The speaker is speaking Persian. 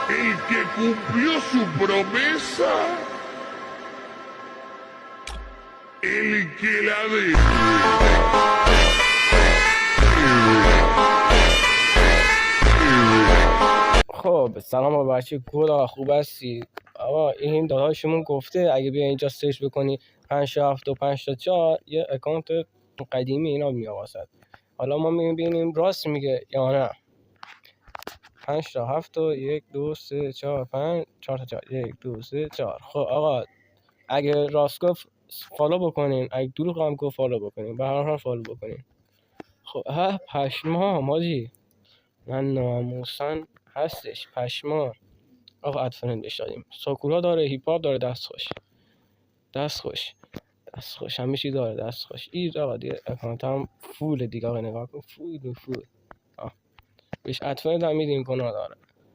El que cumplió su promesa, el que la debe. خب سلام آقا بچه گل آقا خوب هستی آقا این داداشمون گفته اگه بیا اینجا سرچ بکنی 575 یه اکانت قدیمی اینا میاد واسط. حالا ما میبینیم راست میگه یا نه. 5 1 2 3 4 5 4 4 1 2 3 4. خب آقا اگه راست گفت فالو بکنین، اگه دروغ هم گفت فالو بکنین، به هر حال فالو بکنین. خب پشما ماجی من ناموسن هستش پشما. آقا ادفرندش دادیم، ساکورا داره، هیپ هاپ داره، دست خوش همه چی داره، دست خوش. این آقا دیگه اکانت هم فول دیگه. آقا نگاه کن فول. بهش ادفرند هم میدیم گناه داره.